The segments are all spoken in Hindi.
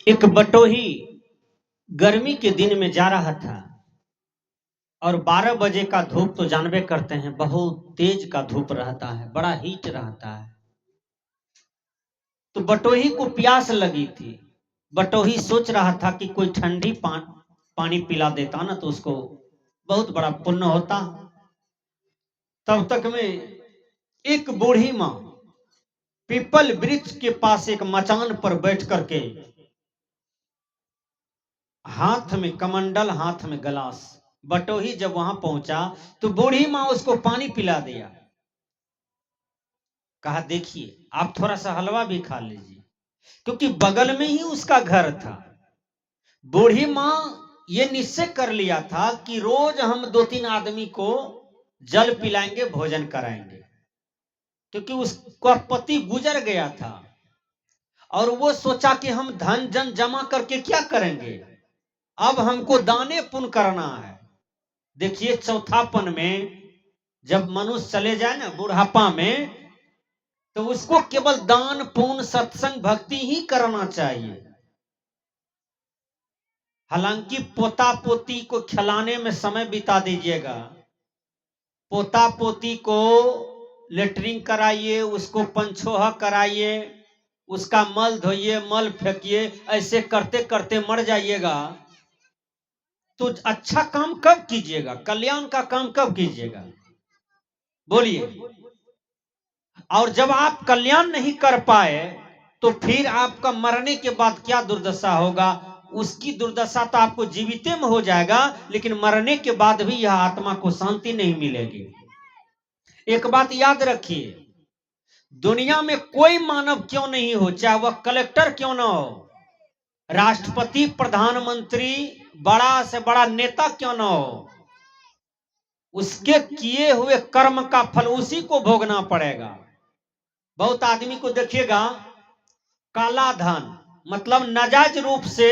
एक बटोही गर्मी के दिन में जा रहा था और 12 बजे का धूप तो जानबे करते हैं, बहुत तेज का धूप रहता है, बड़ा हीट रहता है। तो बटोही को प्यास लगी थी। बटोही सोच रहा था कि कोई ठंडी पानी पिला देता ना तो उसको बहुत बड़ा पुण्य होता। तब तक में एक बूढ़ी माँ पीपल वृक्ष के पास एक मचान पर बैठ करके हाथ में कमंडल, हाथ में गिलास। बटोही जब वहां पहुंचा तो बूढ़ी माँ उसको पानी पिला दिया। कहा देखिए आप थोड़ा सा हलवा भी खा लीजिए, क्योंकि बगल में ही उसका घर था। बूढ़ी माँ ये निश्चय कर लिया था कि रोज हम 2-3 आदमी को जल पिलाएंगे, भोजन कराएंगे, क्योंकि उसका पति गुजर गया था और वो सोचा कि हम धन जन जमा करके क्या करेंगे, अब हमको दाने पुण्य करना है। देखिए चौथापन में जब मनुष्य चले जाए ना बुढ़ापा में, तो उसको केवल दान पुण्य सत्संग भक्ति ही करना चाहिए। हालांकि पोता पोती को खिलाने में समय बिता दीजिएगा, पोता पोती को लेटरिंग कराइए, उसको पंचोहा कराइए, उसका मल धोइए, मल फेंकिए, ऐसे करते करते मर जाइएगा तो अच्छा काम कब कीजिएगा, कल्याण का काम कब कीजिएगा, बोलिए। और जब आप कल्याण नहीं कर पाए तो फिर आपका मरने के बाद क्या दुर्दशा होगा। उसकी दुर्दशा तो आपको जीवित में हो जाएगा, लेकिन मरने के बाद भी यह आत्मा को शांति नहीं मिलेगी। एक बात याद रखिए, दुनिया में कोई मानव क्यों नहीं हो, चाहे वह कलेक्टर क्यों ना हो, राष्ट्रपति, प्रधानमंत्री, बड़ा से बड़ा नेता क्यों ना हो, उसके किए हुए कर्म का फल उसी को भोगना पड़ेगा। बहुत आदमी को देखिएगा, काला धन मतलब नाजायज रूप से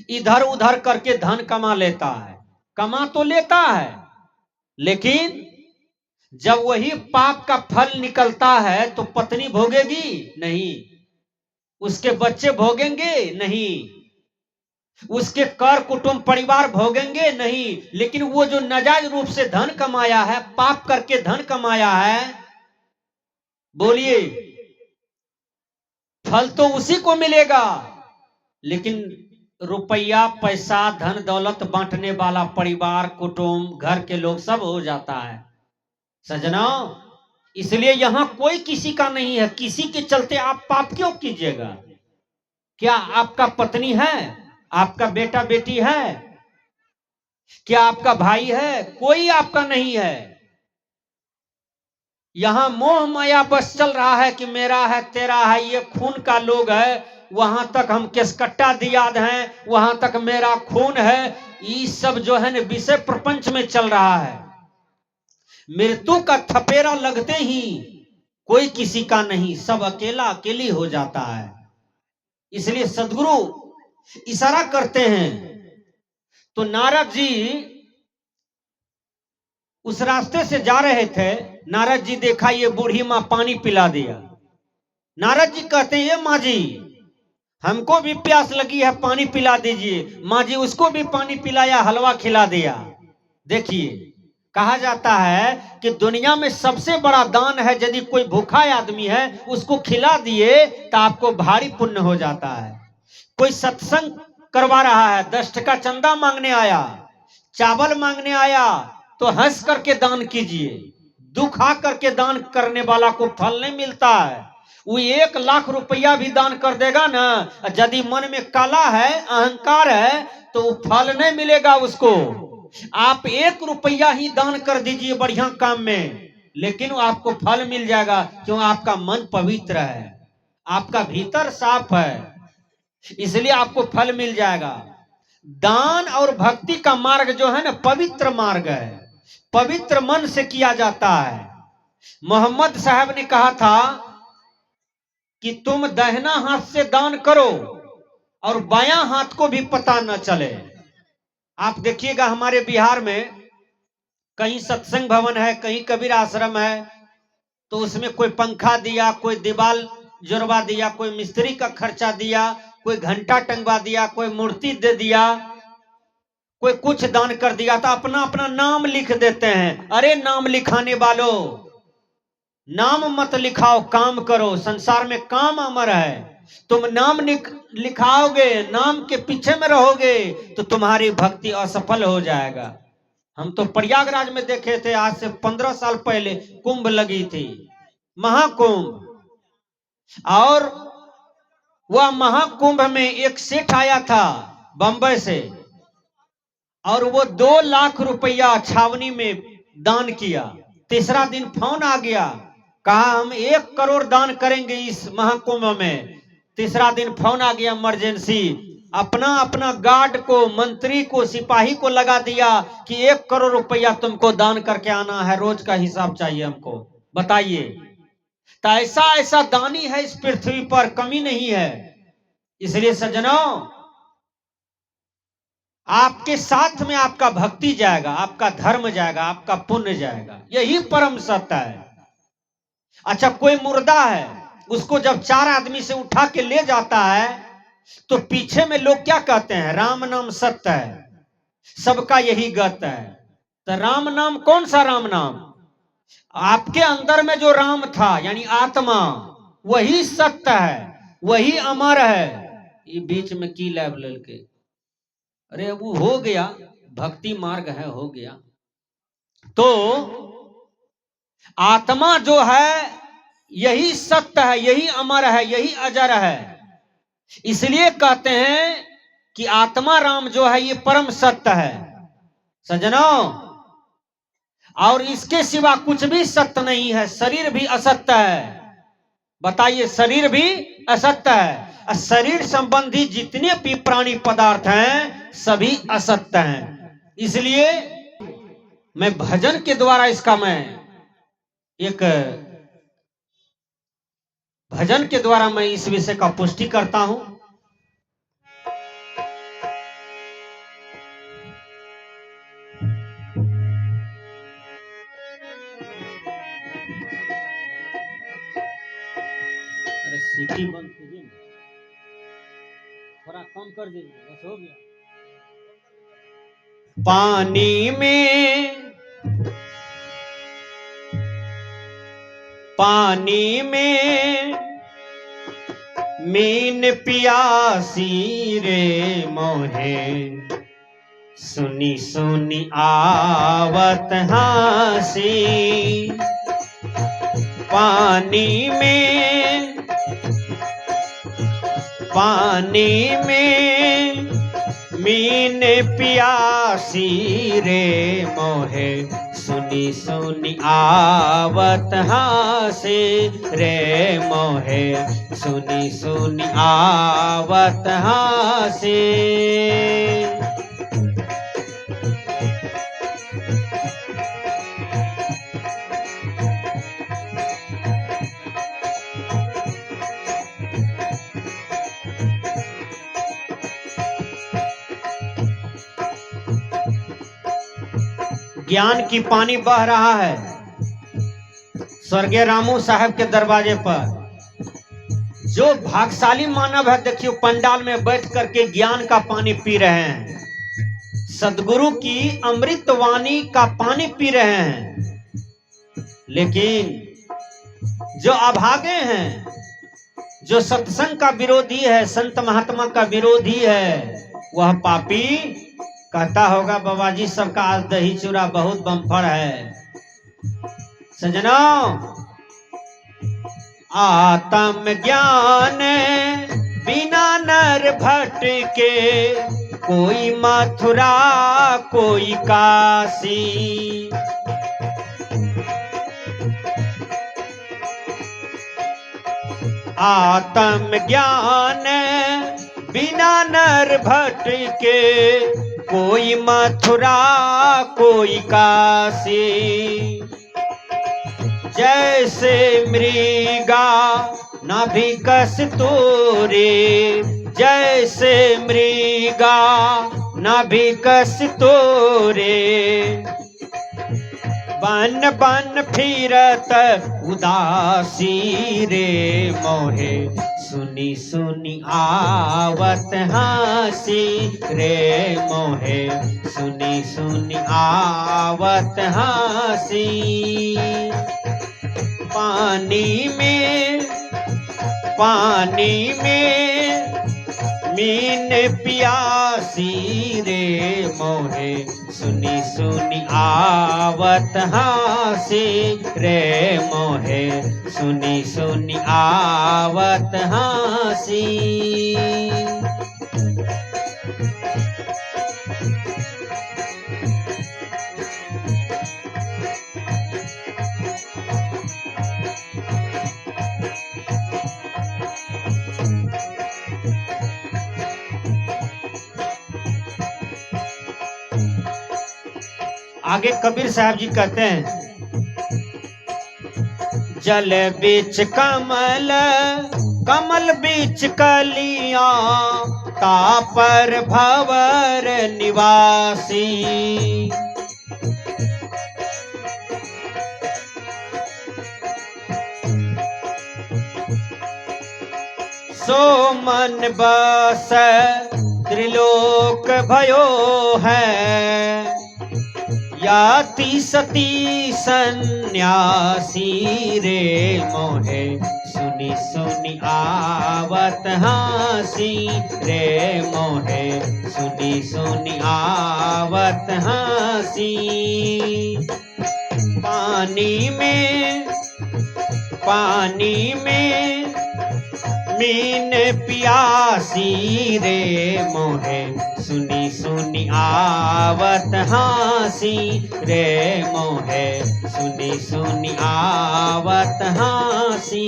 इधर उधर करके धन कमा लेता है, कमा तो लेता है, लेकिन जब वही पाप का फल निकलता है तो पत्नी भोगेगी नहीं, उसके बच्चे भोगेंगे नहीं, उसके कर कुटुंब परिवार भोगेंगे नहीं, लेकिन वो जो नाजायज रूप से धन कमाया है, पाप करके धन कमाया है, बोलिए फल तो उसी को मिलेगा। लेकिन रुपया पैसा धन दौलत बांटने वाला परिवार कुटुंब घर के लोग सब हो जाता है सजना। इसलिए यहां कोई किसी का नहीं है, किसी के चलते आप पाप क्यों कीजिएगा। क्या आपका पत्नी है, आपका बेटा बेटी है, क्या आपका भाई है, कोई आपका नहीं है। यहां मोह माया बस चल रहा है कि मेरा है तेरा है, ये खून का लोग है, वहां तक हम केसकट्टा दियाद हैं, वहां तक मेरा खून है। ये सब जो है ना विषय प्रपंच में चल रहा है। मृत्यु का थपेरा लगते ही कोई किसी का नहीं, सब अकेला अकेली हो जाता है। इसलिए सदगुरु इशारा करते हैं। तो नारद जी उस रास्ते से जा रहे थे, नारद जी देखा ये बूढ़ी माँ पानी पिला दिया। नारद जी कहते हैं ये माँ जी हमको भी प्यास लगी है, पानी पिला दीजिए। माँ जी उसको भी पानी पिलाया, हलवा खिला दिया। देखिए कहा जाता है कि दुनिया में सबसे बड़ा दान है, यदि कोई भूखा आदमी है उसको खिला दिए तो आपको भारी पुण्य हो जाता है। कोई सत्संग करवा रहा है, 10 टका चंदा मांगने आया, चावल मांगने आया, तो हंस करके दान कीजिए। दुख आ करके दान करने वाला को फल नहीं मिलता है। वो 1 लाख रुपया भी दान कर देगा ना, यदि मन में काला है, अहंकार है, तो वो फल नहीं मिलेगा उसको। आप 1 रुपया ही दान कर दीजिए बढ़िया काम में, लेकिन आपको फल मिल जाएगा। क्यों, आपका मन पवित्र है, आपका भीतर साफ है, इसलिए आपको फल मिल जाएगा। दान और भक्ति का मार्ग जो है ना पवित्र मार्ग है, पवित्र मन से किया जाता है। मोहम्मद साहब ने कहा था कि तुम दाहिना हाथ से दान करो और बायां हाथ को भी पता न चले। आप देखिएगा हमारे बिहार में कहीं सत्संग भवन है, कहीं कबीर आश्रम है, तो उसमें कोई पंखा दिया, कोई दीवार जुड़वा दिया, कोई मिस्त्री का खर्चा दिया, कोई घंटा टंगवा दिया, कोई मूर्ति दे दिया, कोई कुछ दान कर दिया, तो अपना अपना नाम लिख देते हैं। अरे नाम लिखाने वालों, नाम मत लिखाओ, काम करो। संसार में काम अमर है। तुम नाम लिखाओगे, नाम के पीछे में रहोगे, तो तुम्हारी भक्ति असफल हो जाएगा। हम तो प्रयागराज में देखे थे, आज से 15 साल पहले कुंभ लगी थी, महाकुंभ। और वह महाकुंभ में एक सेठ आया था बंबई से, और वो 2 लाख रुपया छावनी में दान किया। तीसरा दिन फोन आ गया, कहा हम 1 करोड़ दान करेंगे इस महाकुंभ में। तीसरा दिन फोन आ गया इमरजेंसी, अपना अपना गार्ड को, मंत्री को, सिपाही को लगा दिया कि 1 करोड़ रुपया तुमको दान करके आना है, रोज का हिसाब चाहिए हमको। बताइए, तो ऐसा ऐसा दानी है इस पृथ्वी पर, कमी नहीं है। इसलिए सज्जनों, आपके साथ में आपका भक्ति जाएगा, आपका धर्म जाएगा, आपका पुण्य जाएगा। यही परम सत्य है। अच्छा, कोई मुर्दा है, उसको जब 4 आदमी से उठा के ले जाता है, तो पीछे में लोग क्या कहते हैं? राम नाम सत्य है, सबका यही गत है। तो राम नाम कौन सा राम नाम? आपके अंदर में जो राम था, यानी आत्मा, वही सत्य है, वही अमर है। ये बीच में की लैब ललके, अरे वो हो गया, भक्ति मार्ग है, हो गया। तो आत्मा जो है यही सत्य है, यही अमर है, यही अजर है। इसलिए कहते हैं कि आत्मा राम जो है ये परम सत्य है सज्जनों। और इसके सिवा कुछ भी सत्य नहीं है। शरीर भी असत्य है। बताइए, शरीर भी असत्य है। शरीर संबंधी जितने भी प्राणी पदार्थ हैं सभी असत्य हैं। इसलिए मैं भजन के द्वारा इसका भजन के द्वारा मैं इस विषय का पुष्टि करता हूं। अरे सीटी बंद कीजिए, थोड़ा कम कर दीजिए, बस हो गया। पानी में मीन पियासी रे मोहे, सुनी सुनी आवत हासी। पानी में मीन पियासी रे मोहे, सुनी सुनी आवत हासे रे मोहे, सुनी सुनी आवत हासे। ज्ञान की पानी बह रहा है स्वर्गीय रामू साहब के दरवाजे पर। जो भाग्यशाली मानव है, देखियो पंडाल में बैठ करके ज्ञान का पानी पी रहे हैं, सदगुरु की अमृत वाणी का पानी पी रहे हैं। लेकिन जो अभागे हैं, जो सत्संग का विरोधी है, संत महात्मा का विरोधी है, वह पापी कहता होगा बाबा जी सबका आज दही चूरा बहुत बम्फर है। सज्जनों, आत्म ज्ञान बिना नर भटके, कोई मथुरा कोई काशी। आत्म ज्ञान बिना नर भटके, कोई मथुरा कोई काशी। जैसे मृगा नाभि कस्तूरी, जैसे मृगा नाभि कस्तूरी, बन बन फिरत उदासी रे मोहे सुनी सुनी आवत हंसी रे मोहे सुनी सुनी आवत हंसी पानी में मीन पियासी रे मोहे सुनी सुनी आवत हंसी रे मोहे सुनी सुनी आवत हंसी आगे कबीर साहब जी कहते हैं जल बीच कमल कमल बीच कलियां तापर भवर निवासी सो मन बस त्रिलोक भयो है याति सती सन्यासी रे मोहे सुनी सुनी आवत हंसी रे मोहे सुनी सुनी आवत हंसी पानी में मीन पियासी रे मोहे सुनी सुनी आवत हंसी रे मोहे सुनी सुनी आवत हंसी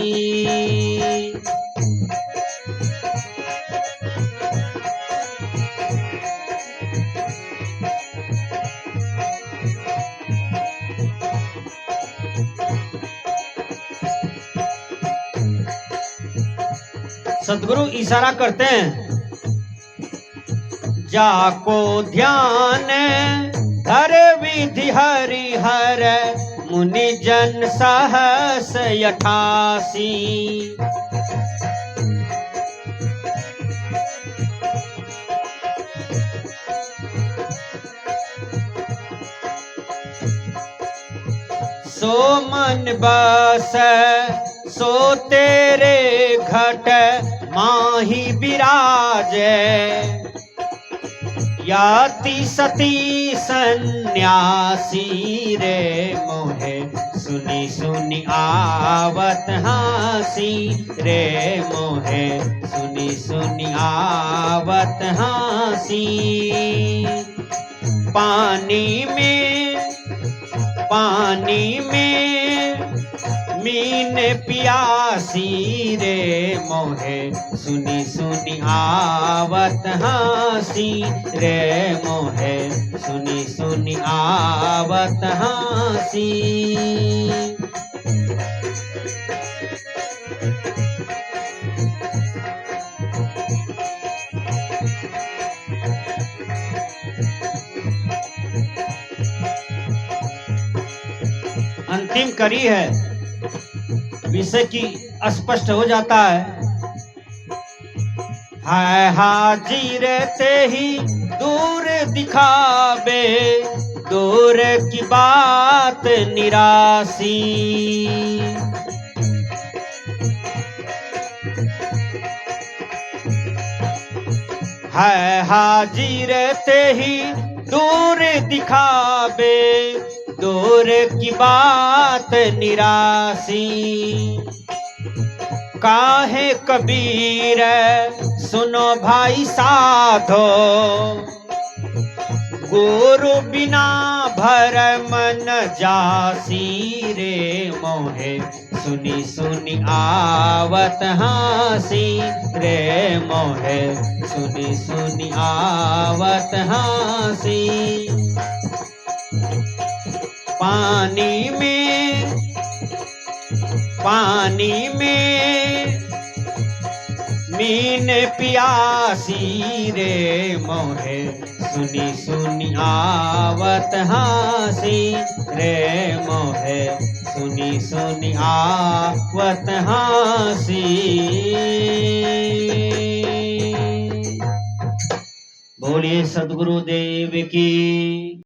सदगुरु इशारा करते हैं जाको ध्यान धर विधि हरिहर मुनि जन सहस 88 सो मन बस सो तेरे घट माही विराजे याति सती सन्यासी रे मोहे सुनी सुनी आवत हंसी रे मोहे सुनी सुनी आवत हंसी पानी में मीन पियासी रे मोहे सुनी सुनी आवत हंसी रे मोहे सुनी सुनी आवत हंसी अंतिम कड़ी है विषय की स्पष्ट हो जाता है हाजिर ते ही दूर दिखावे दूर की बात निरासी है हाजिर ते ही दूर दिखावे दूर की बात निरासी काहे कबीर सुनो भाई साधो गुरु बिना भर मन जासी रे मोहे सुनी सुनी आवत हंसी रे मोहे सुनी सुनी आवत हंसी पानी में जमीन पियासी रे मोहे सुनी सुनी आवत हासी रे मोहे सुनी सुनी आवत हासी। बोलिए सद्गुरुदेव की।